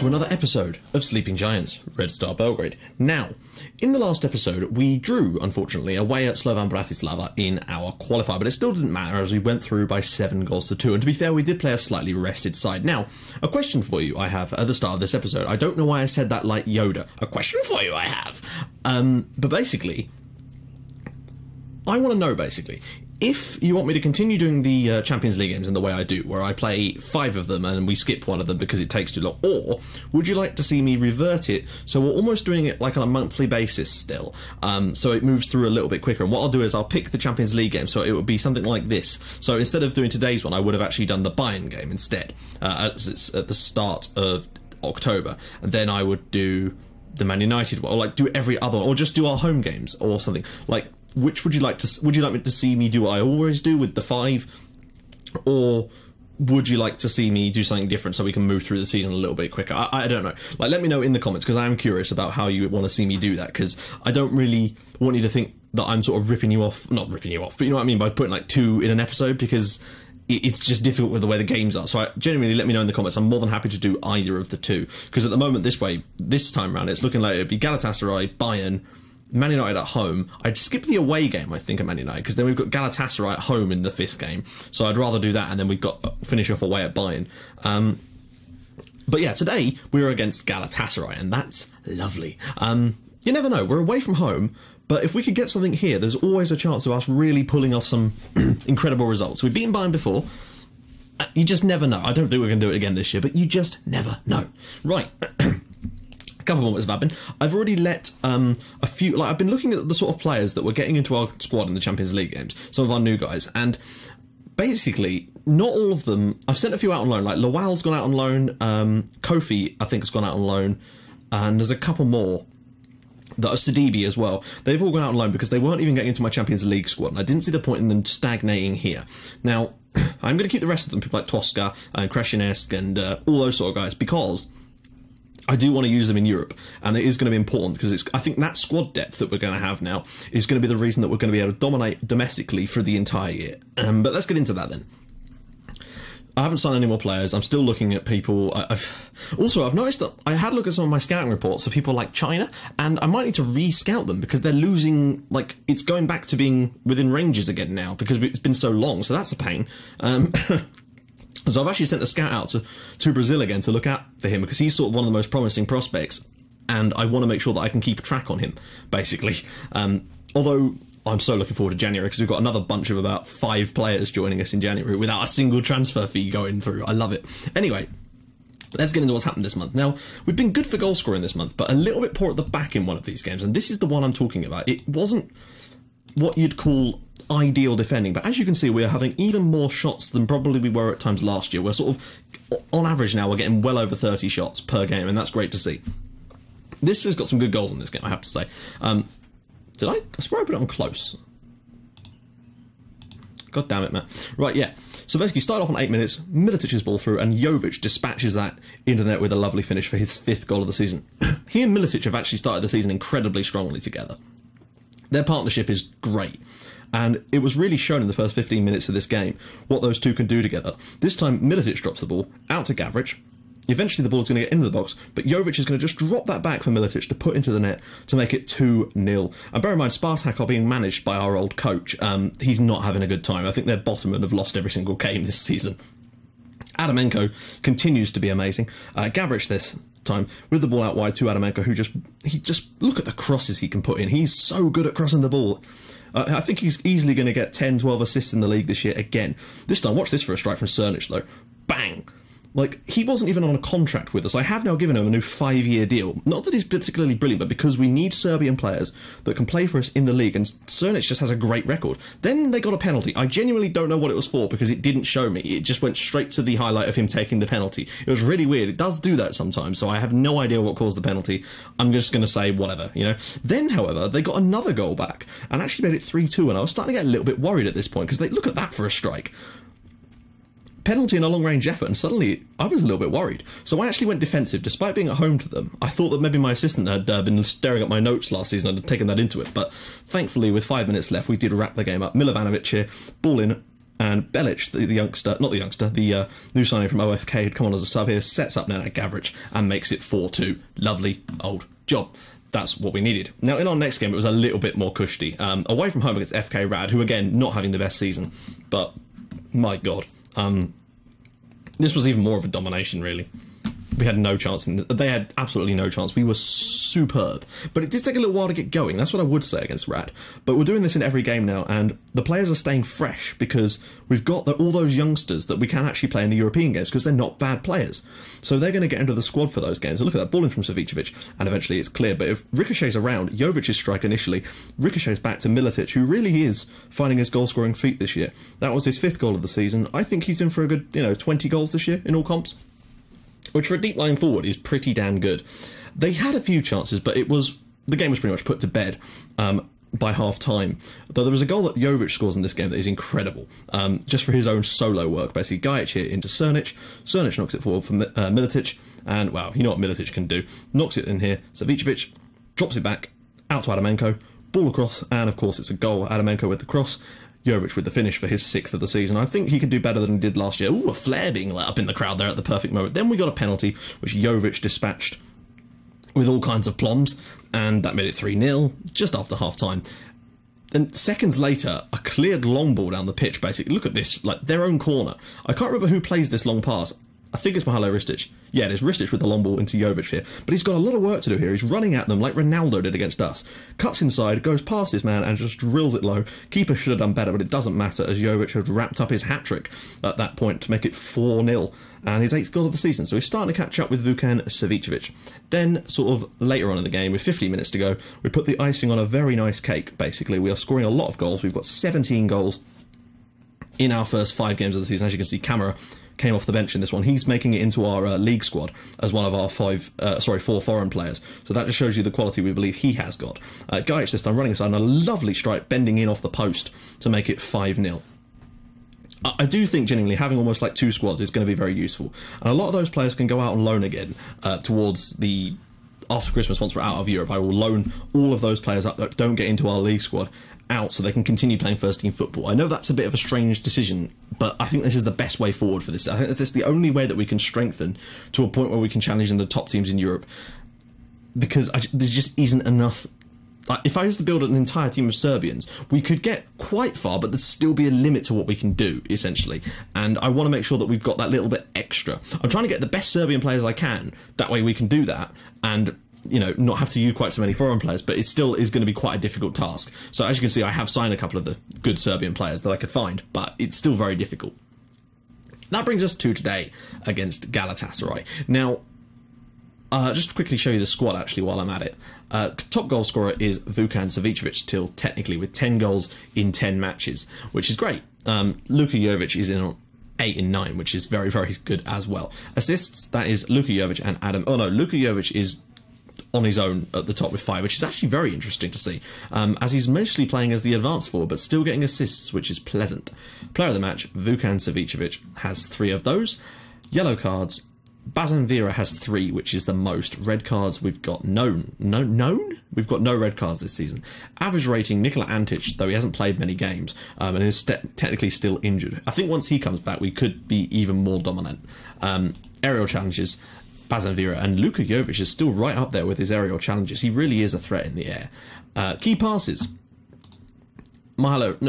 to another episode of Sleeping Giants, Red Star Belgrade. Now, in the last episode, we drew, unfortunately, away at Slovan Bratislava in our qualifier, but it still didn't matter as we went through by 7-2, and to be fair, we did play a slightly rested side. Now, a question for you I have at the start of this episode. I don't know why I said that like Yoda. A question for you I have. But basically, I want to know, if you want me to continue doing the Champions League games in the way I do, where I play 5 of them and we skip one of them because it takes too long, or would you like to see me revert it so we're almost doing it like on a monthly basis still, so it moves through a little bit quicker? And what I'll do is I'll pick the Champions League game, so it would be something like this. So instead of doing today's one, I would have actually done the Bayern game instead, as it's at the start of October, and then I would do the Man United one, or like do every other one, or just do our home games or something. Like, which would you like to? Would you like me to see me do what I always do with the 5, or would you like to see me do something different so we can move through the season a little bit quicker? I don't know. Like, let me know in the comments, because I am curious about how you want to see me do that, because I don't really want you to think that I'm sort of ripping you off. Not ripping you off, but you know what I mean by putting like 2 in an episode, because it's just difficult with the way the games are. So genuinely, let me know in the comments. I'm more than happy to do either of the 2, because at the moment, this time around, it's looking like it'd be Galatasaray, Bayern, Man United at home. I'd skip the away game, I think, at Man United, because then we've got Galatasaray at home in the 5th game. So I'd rather do that, and then we've got finish off away at Bayern. But yeah, today we're against Galatasaray, and that's lovely. You never know, we're away from home, but if we could get something here, there's always a chance of us really pulling off some incredible results. We've beaten Bayern before. You just never know. I don't think we're going to do it again this year, but you just never know. Right. Couple moments of admin. I've already let a few, like, I've been looking at the sort of players that were getting into our squad in the Champions League games, some of our new guys, and basically not all of them. I've sent a few out on loan, like Lawal's gone out on loan, Kofi I think has gone out on loan, and there's a couple more that are Sidibe as well. They've all gone out on loan because they weren't even getting into my Champions League squad, and I didn't see the point in them stagnating here. Now, I'm going to keep the rest of them, people like Tosca and Krashenesk and all those sort of guys, because I do want to use them in Europe, and it is going to be important, because I think that squad depth that we're going to have now is going to be the reason that we're going to be able to dominate domestically for the entire year. But let's get into that then. I haven't signed any more players. I'm still looking at people. I've noticed that I had a look at some of my scouting reports of people like China, and I might need to re-scout them, because they're losing, like, it's going back to being within ranges again now, because it's been so long, so that's a pain. So I've actually sent a scout out to Brazil again to look out for him, because he's sort of one of the most promising prospects, and I want to make sure that I can keep a track on him, basically. Although I'm so looking forward to January, because we've got another bunch of about 5 players joining us in January without a single transfer fee going through. I love it. Anyway, let's get into what's happened this month. Now, we've been good for goal scoring this month, but a little bit poor at the back in one of these games, and this is the one I'm talking about. It wasn't what you'd call ideal defending, but as you can see, we are having even more shots than probably we were at times last year. We're sort of, on average now, we're getting well over 30 shots per game, and that's great to see. This has got some good goals in this game, I have to say. Did I swear I put it on close? God damn it, man. Right, yeah. So basically, start off on 8 minutes, Militic's ball through, and Jovic dispatches that into the net with a lovely finish for his 5th goal of the season. He and Militic have actually started the season incredibly strongly together. Their partnership is great, and it was really shown in the first 15 minutes of this game what those two can do together. This time, Militic drops the ball out to Gavric. Eventually, the ball's going to get into the box, but Jovic is going to just drop that back for Militic to put into the net to make it 2-0. And bear in mind, Spartak are being managed by our old coach. He's not having a good time. I think they're bottom and have lost every single game this season. Adamenko continues to be amazing. Gavric this time with the ball out wide to Adamenko, who just look at the crosses he can put in. He's so good at crossing the ball. I think he's easily going to get 10-12 assists in the league this year again. This time, watch this for a strike from Cernic though. Bang! Like, he wasn't even on a contract with us. I have now given him a new 5-year deal. Not that he's particularly brilliant, but because we need Serbian players that can play for us in the league, and Cernic just has a great record. Then they got a penalty. I genuinely don't know what it was for, because it didn't show me. It just went straight to the highlight of him taking the penalty. It was really weird. It does do that sometimes, so I have no idea what caused the penalty. I'm just going to say whatever, you know. Then, however, they got another goal back, and actually made it 3-2, and I was starting to get a little bit worried at this point, because they look at that for a strike. Penalty and a long-range effort, and suddenly I was a little bit worried. So I actually went defensive, despite being at home to them. I thought that maybe my assistant had been staring at my notes last season and had taken that into it, but thankfully, with 5 minutes left, we did wrap the game up. Milovanovic here, ball in, and Belic, the youngster, not the youngster, the new signing from OFK had come on as a sub here, sets up Nenad Gavrich and makes it 4-2. Lovely old job. That's what we needed. Now, in our next game, it was a little bit more cushy. Away from home against FK Rad, who, again, not having the best season, but my God. This was even more of a domination, really. We had no chance. They had absolutely no chance. We were superb. But it did take a little while to get going. That's what I would say against Rad. But we're doing this in every game now, and the players are staying fresh because we've got all those youngsters that we can actually play in the European games because they're not bad players. So they're going to get into the squad for those games. And look at that, ball in from Savicevic, and eventually it's clear. But if Ricochet's around, Jovic's strike initially, Ricochet's back to Miletic, who really is finding his goal-scoring feat this year. That was his 5th goal of the season. I think he's in for a good, 20 goals this year in all comps, which for a deep line forward is pretty damn good. They had a few chances, but the game was pretty much put to bed by half-time. Though there was a goal that Jovic scores in this game that is incredible, just for his own solo work, basically. Gajic here into Cernic. Cernic knocks it forward for Miletic, and, wow, you know what Miletic can do. Knocks it in here. Savicevic drops it back, out to Adamenko, ball across, and, of course, it's a goal. Adamenko with the cross. Jovic with the finish for his 6th of the season. I think he can do better than he did last year. Ooh, a flare being let up in the crowd there at the perfect moment. Then we got a penalty, which Jovic dispatched with all kinds of plombs, and that made it 3-0 just after half-time. And seconds later, a cleared long ball down the pitch, basically. Look at this, like, their own corner. I can't remember who plays this long pass. I think it's Mihailo Ristic. Yeah, it is Ristic with the long ball into Jovic here. But he's got a lot of work to do here. He's running at them like Ronaldo did against us. Cuts inside, goes past his man and just drills it low. Keeper should have done better, but it doesn't matter as Jovic had wrapped up his hat-trick at that point to make it 4-0. And his 8th goal of the season. So he's starting to catch up with Vukan Savicevic. Then, sort of later on in the game, with 15 minutes to go, we put the icing on a very nice cake, basically. We are scoring a lot of goals. We've got 17 goals in our first 5 games of the season. As you can see, Camera came off the bench in this one. He's making it into our league squad as one of our 4 foreign players. So that just shows you the quality we believe he has got. Gajic this time running aside, and a lovely strike bending in off the post to make it 5-0. I do think genuinely having almost like 2 squads is going to be very useful. And a lot of those players can go out on loan again towards the after Christmas once we're out of Europe. I will loan all of those players up that don't get into our league squad out so they can continue playing first team football. I know that's a bit of a strange decision, but I think this is the best way forward for this. I think this is the only way that we can strengthen to a point where we can challenge in the top teams in Europe, because there just isn't enough. Like, if I was to build an entire team of Serbians, we could get quite far, but thered still be a limit to what we can do, essentially. And I want to make sure that we've got that little bit extra. I'm trying to get the best Serbian players I can. That way we can do that and, not have to use quite so many foreign players, but it still is going to be quite a difficult task. So as you can see, I have signed a couple of the good Serbian players that I could find, but it's still very difficult. That brings us to today against Galatasaray. Now, just to quickly show you the squad, actually, while I'm at it. Top goal scorer is Vukan Savicevic, still technically, with 10 goals in 10 matches, which is great. Luka Jovic is in on 8 in 9, which is very, very good as well. Assists, that is Luka Jovic and Adam. Oh no, Luka Jovic is on his own at the top with 5, which is actually very interesting to see, as he's mostly playing as the advanced forward, but still getting assists, which is pleasant. Player of the match, Vukan Savicevic, has 3 of those. Yellow cards, Bazan Vera has 3, which is the most. Red cards, we've got known? We've got no red cards this season. Average rating, Nikola Antic, though he hasn't played many games, and is technically still injured. I think once he comes back, we could be even more dominant. Aerial challenges, Bazan Vera, and Luka Jovic is still right up there with his aerial challenges. He really is a threat in the air. Key passes, Mihailo,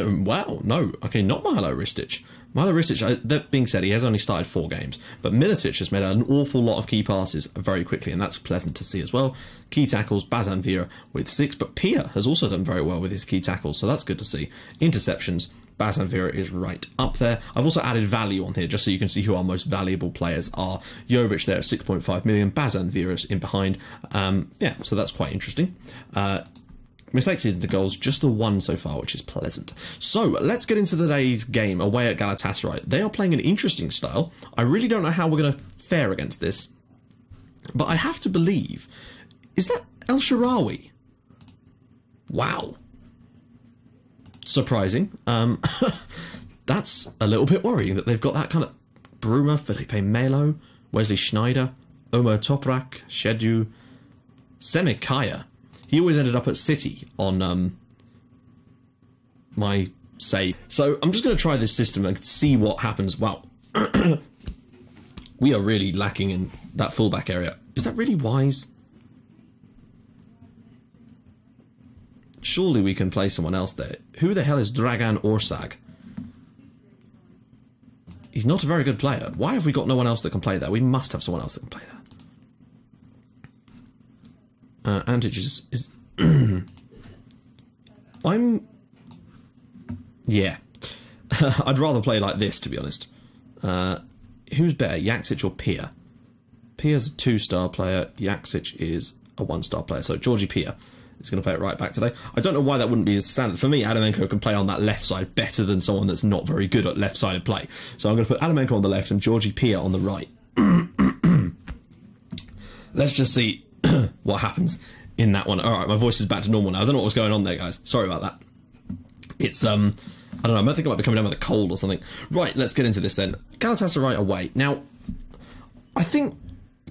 okay, not Mihailo Ristic. Mihailo Ristic, that being said, he has only started 4 games, but Miletic has made an awful lot of key passes very quickly, and that's pleasant to see as well. Key tackles, Bazan Vera with 6, but Pia has also done very well with his key tackles, so that's good to see. Interceptions, Bazan Vera is right up there. I've also added value on here, just so you can see who our most valuable players are. Jovic there at 6.5 million, Bazan Vera's in behind. Yeah, so that's quite interesting. Mistakes into goals, just the 1 so far, which is pleasant. So, let's get into today's game away at Galatasaray. They are playing an interesting style. I really don't know how we're going to fare against this, but I have to believe... Is that El Shaarawy? Wow. Surprising. That's a little bit worrying that they've got that kind of... Bruma, Felipe Melo, Wesley Schneider, Omer Toprak, Shedu, Semikaya. He always ended up at City on my say. So I'm just going to try this system and see what happens. Wow. We are really lacking in that fullback area. Is that really wise? Surely we can play someone else there. Who the hell is Dragan Orsag? He's not a very good player. Why have we got no one else that can play that? We must have someone else that can play that. Antic is I'm... Yeah. I'd rather play like this, to be honest. Who's better, Jaksic or Pia? Pia's a 2-star player. Jaksic is a 1-star player. So Georgie Pia is going to play it right back today. I don't know why that wouldn't be the standard. For me, Adamenko can play on that left side better than someone that's not very good at left-sided play. So I'm going to put Adamenko on the left and Georgie Pia on the right. Let's just see what happens in that one. Alright, my voice is back to normal now. I don't know what was going on there, guys. Sorry about that. It's, I don't know, I think I might be coming down with a cold or something. Right, let's get into this then. Galatasaray away. Now, I think,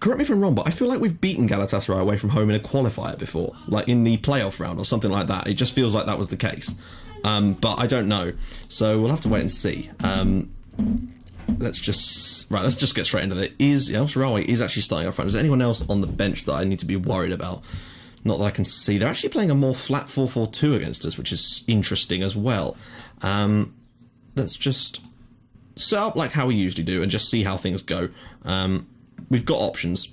correct me if I'm wrong, but I feel like we've beaten Galatasaray away from home in a qualifier before. Like in the playoff round or something like that. It just feels like that was the case. But I don't know. So we'll have to wait and see. Let's just get straight into it. Elfs Railway is actually starting up front. Is there anyone else on the bench that I need to be worried about? Not that I can see. They're actually playing a more flat 4-4-2 against us, which is interesting as well. Let's just set up like how we usually do and just see how things go. We've got options.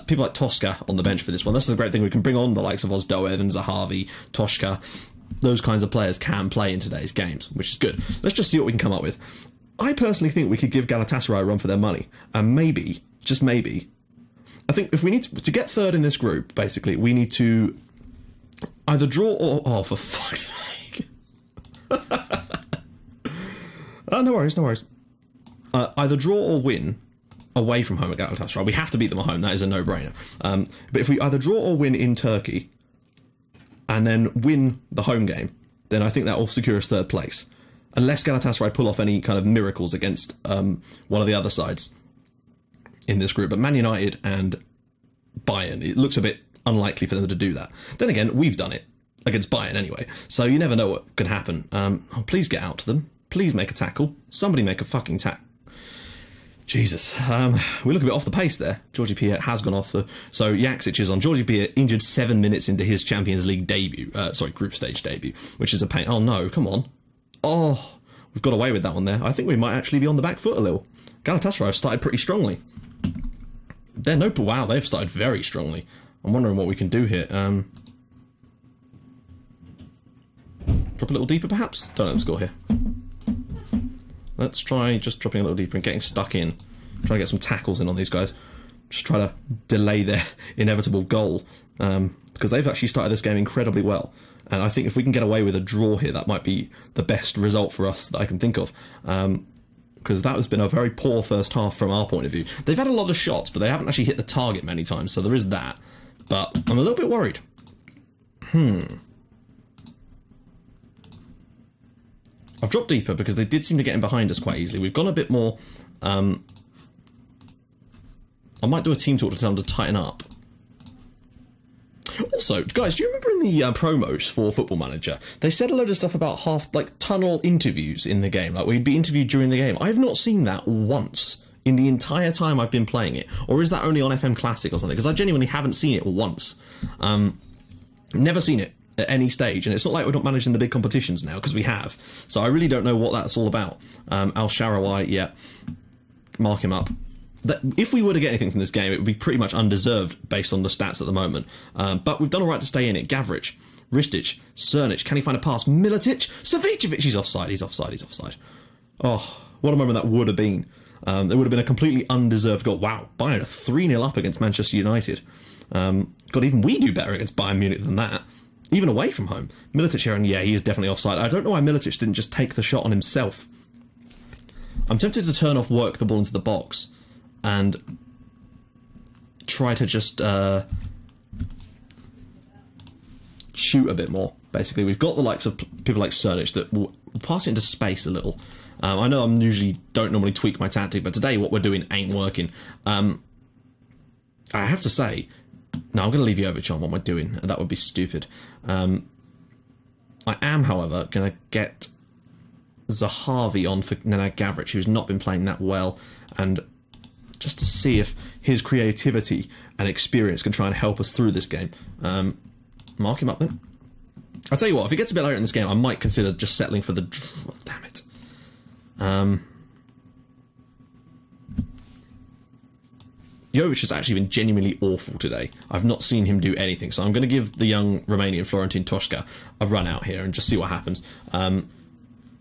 People like Tosca on the bench for this one. That's the great thing. We can bring on the likes of Ozdoev and Zahavi, Toshka. Those kinds of players can play in today's games, which is good. Let's just see what we can come up with. I personally think we could give Galatasaray a run for their money. And maybe, just maybe, I think if we need to get third in this group, basically, we need to either draw or... Oh, for fuck's sake. No worries, no worries. Either draw or win away from home at Galatasaray. We have to beat them at home. That is a no-brainer. But if we either draw or win in Turkey and then win the home game, then I think that will secure us third place. Unless Galatasaray pull off any kind of miracles against one of the other sides in this group. But Man United and Bayern, it looks a bit unlikely for them to do that. Then again, we've done it against Bayern anyway. So you never know what could happen. Please get out to them. Please make a tackle. Somebody make a fucking tackle. Jesus. We look a bit off the pace there. Georgie Pia has gone off. So Jaksic is on. Georgie Pia injured 7 minutes into his Champions League debut. Sorry, group stage debut, which is a pain. Oh no, come on. Oh, we've got away with that one there. I think we might actually be on the back foot a little. Galatasaray have started pretty strongly. Wow, they've started very strongly. I'm wondering what we can do here. Drop a little deeper, perhaps? Don't know the score here. Let's try just dropping a little deeper and getting stuck in. Try to get some tackles in on these guys. Just try to delay their inevitable goal. Because they've actually started this game incredibly well. And I think if we can get away with a draw here, that might be the best result for us that I can think of. Because that has been a very poor first half from our point of view. They've had a lot of shots, but they haven't actually hit the target many times, so there is that. But I'm a little bit worried. I've dropped deeper because they did seem to get in behind us quite easily. We've gone a bit more... I might do a team talk to tell them to tighten up. Also, guys, do you remember in the promos for Football Manager, they said a load of stuff about tunnel interviews in the game, like we'd be interviewed during the game. I've not seen that once in the entire time I've been playing it. Or is that only on FM Classic or something? Because I genuinely haven't seen it once. Never seen it at any stage, and it's not like we're not managing the big competitions now, because we have. So I really don't know what that's all about. Al-Shaarawy, yeah, mark him up. That if we were to get anything from this game, it would be pretty much undeserved based on the stats at the moment. But we've done all right to stay in it. Gavrich, Ristic, Cernic, can he find a pass? Militic, Savicevic, he's offside, he's offside, he's offside. Oh, what a moment that would have been. It would have been a completely undeserved goal. Wow, Bayern are 3-0 up against Manchester United. God, even we do better against Bayern Munich than that. Even away from home. Militic here, and yeah, he is definitely offside. I don't know why Militic didn't just take the shot on himself. I'm tempted to turn off, work the ball into the box, and try to just shoot a bit more, basically. We've got the likes of people like Cernic that will pass it into space a little. I know I'm usually don't normally tweak my tactic, but today what we're doing ain't working. I have to say, no, I'm going to leave Jovic on what we're doing, and that would be stupid. I am, however, going to get Zahavi on for Nenad Gavric, who's not been playing that well, and just to see if his creativity and experience can try and help us through this game. Mark him up then. I'll tell you what, if it gets a bit later in this game, I might consider just settling for the draw. Damn it. Jovic has actually been genuinely awful today. I've not seen him do anything, so I'm going to give the young Romanian Florentin Toshka a run out here and just see what happens.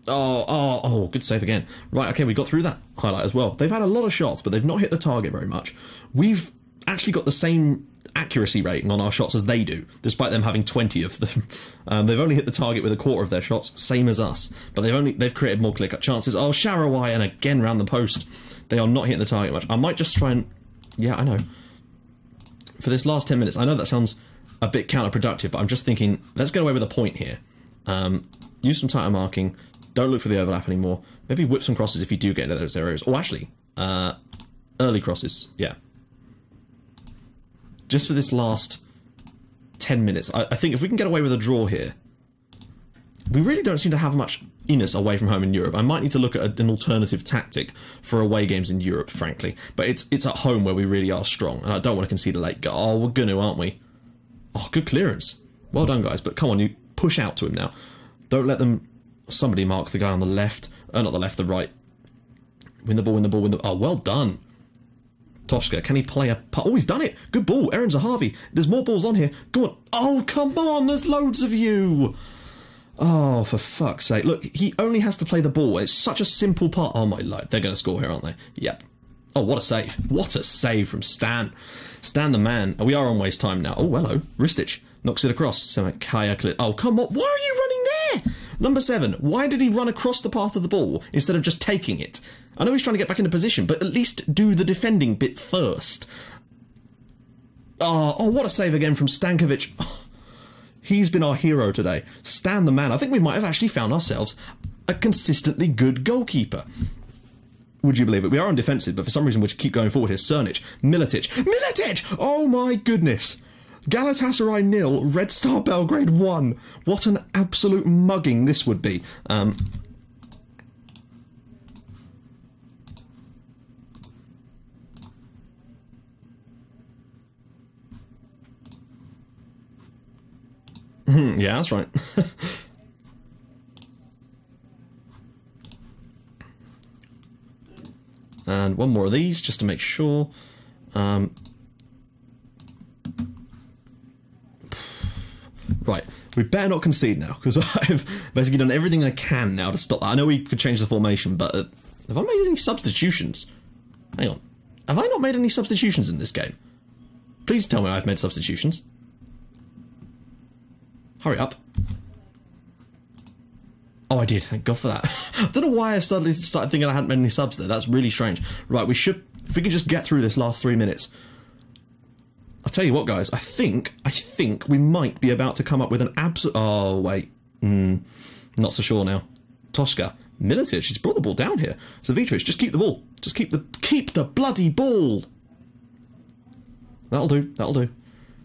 Oh, good save again. Right, okay, we got through that highlight as well. They've had a lot of shots, but they've not hit the target very much. We've actually got the same accuracy rating on our shots as they do, despite them having 20 of them. They've only hit the target with a quarter of their shots, same as us, but they've created more clear-cut chances. Oh, Sharawai, and again round the post. They are not hitting the target much. I might just try and... Yeah, I know. For this last 10 minutes, I know that sounds a bit counterproductive, but I'm just thinking, let's get away with a point here. Use some tighter marking. Don't look for the overlap anymore. Maybe whip some crosses if you do get into those areas. Oh, actually, early crosses, yeah. Just for this last 10 minutes, I think if we can get away with a draw here, we really don't seem to have much in us away from home in Europe. I might need to look at an alternative tactic for away games in Europe, frankly. But it's at home where we really are strong, and I don't want to concede a late goal. Oh, we're gonna, aren't we? Oh, good clearance. Well done, guys. But come on, you push out to him now. Don't let them... Somebody mark the guy on the left. Not the left, the right. Win the ball, win the ball, win the... Oh, well done. Toshka, can he play a... Oh, he's done it. Good ball. Aaron Zahavi. There's more balls on here. Go on. Oh, come on. There's loads of you. Oh, for fuck's sake. Look, he only has to play the ball. It's such a simple part. Oh, my life. They're going to score here, aren't they? Yep. Oh, what a save. What a save from Stan. Stan the man. Oh, we are on waste time now. Oh, hello. Ristic knocks it across. So, Kaya... Oh, come on. Why are you running there? Number 7. Why did he run across the path of the ball instead of just taking it? I know he's trying to get back into position, but at least do the defending bit first. Oh, what a save again from Stankovic. Oh, he's been our hero today. Stan the man. I think we might have actually found ourselves a consistently good goalkeeper. Would you believe it? We are on defensive, but for some reason we just keep going forward here. Cernic, Militic! Oh my goodness. Galatasaray 0, Red Star Belgrade 1. What an absolute mugging this would be. Yeah, that's right. And one more of these, just to make sure. Right, we better not concede now, because I've basically done everything I can now to stop that. I know we could change the formation, but have I made any substitutions? Hang on. Have I not made any substitutions in this game? Please tell me I've made substitutions. Hurry up. Oh, I did. Thank God for that. I don't know why I started thinking I hadn't made any subs there. That's really strange. Right, we should... If we can just get through this last 3 minutes... I'll tell you what, guys. I think we might be about to come up with an absolute... Oh, wait. Not so sure now. Toshka. Militic. She's brought the ball down here. So Vitrovic, just keep the ball. Just keep the bloody ball. That'll do. That'll do.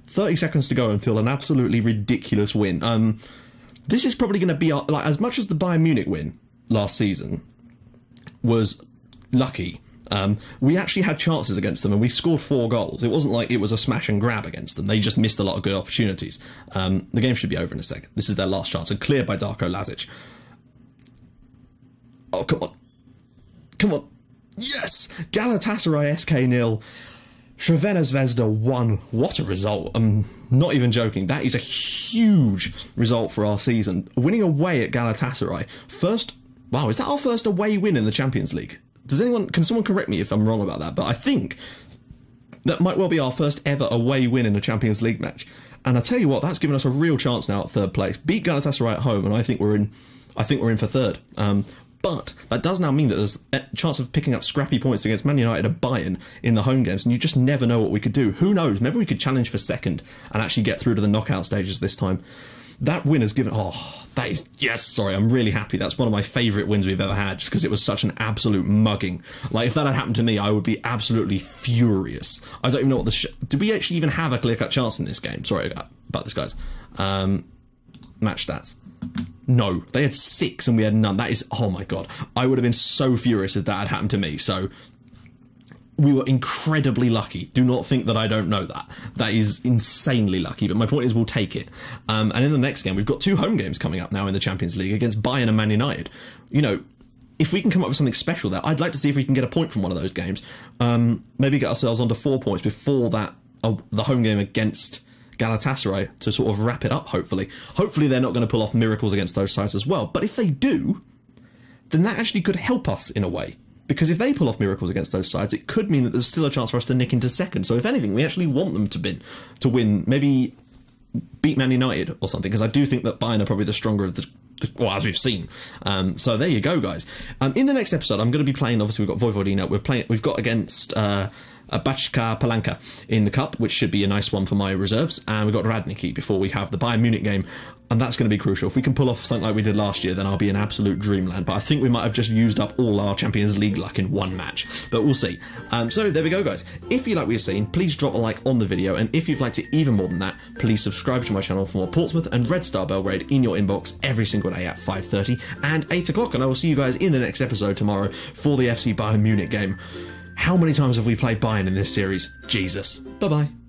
30 seconds to go until an absolutely ridiculous win. This is probably going to be our, like, as much as the Bayern Munich win last season was lucky. We actually had chances against them and we scored 4 goals. It wasn't like it was a smash and grab against them. They just missed a lot of good opportunities. The game should be over in a second. This is their last chance, and cleared by Darko Lazic. Oh, come on. Come on. Yes! Galatasaray SK 0. Crvena Zvezda 1. What a result. I'm not even joking. That is a huge result for our season. Winning away at Galatasaray. First... Wow, is that our first away win in the Champions League? Can someone correct me if I'm wrong about that? But I think that might well be our first ever away win in a Champions League match. And I tell you what, that's given us a real chance now at 3rd place. Beat Galatasaray at home, and I think we're in for 3rd. But that does now mean that there's a chance of picking up scrappy points against Man United and Bayern in the home games, and you just never know what we could do. Who knows? Maybe we could challenge for 2nd and actually get through to the knockout stages this time. That win has given... Oh, that is... Yes, sorry, I'm really happy. That's one of my favourite wins we've ever had, just because it was such an absolute mugging. Like, if that had happened to me, I would be absolutely furious. I don't even know what the... Did we actually even have a clear-cut chance in this game? Sorry about this, guys. Match stats. No, they had 6 and we had none. That is, oh my god. I would have been so furious if that had happened to me. So we were incredibly lucky. Do not think that I don't know that. That is insanely lucky, but my point is we'll take it. And in the next game, we've got 2 home games coming up now in the Champions League against Bayern and Man United. You know, if we can come up with something special there, I'd like to see if we can get a point from one of those games. Maybe get ourselves onto 4 points before that, the home game against Galatasaray, to sort of wrap it up, hopefully. Hopefully they're not going to pull off miracles against those sides as well. But if they do, then that actually could help us in a way. Because if they pull off miracles against those sides, it could mean that there's still a chance for us to nick into second. So if anything, we actually want them to win, maybe beat Man United or something, because I do think that Bayern are probably the stronger of the well, as we've seen. So there you go, guys. In the next episode, I'm going to be playing, obviously we've got Vojvodina, we've got against Bačka Palanka in the cup, which should be a nice one for my reserves, and we've got Radniki before we have the Bayern Munich game, and that's going to be crucial. If we can pull off something like we did last year, then I'll be in absolute dreamland, but I think we might have just used up all our Champions League luck in one match, but we'll see. So there we go, guys. If you like what you're seeing, please drop a like on the video, and if you'd like to even more than that, please subscribe to my channel for more Portsmouth and Red Star Belgrade in your inbox every single day at 5:30 and 8 o'clock, and I will see you guys in the next episode tomorrow for the FC Bayern Munich game. How many times have we played Bayern in this series? Jesus. Bye-bye.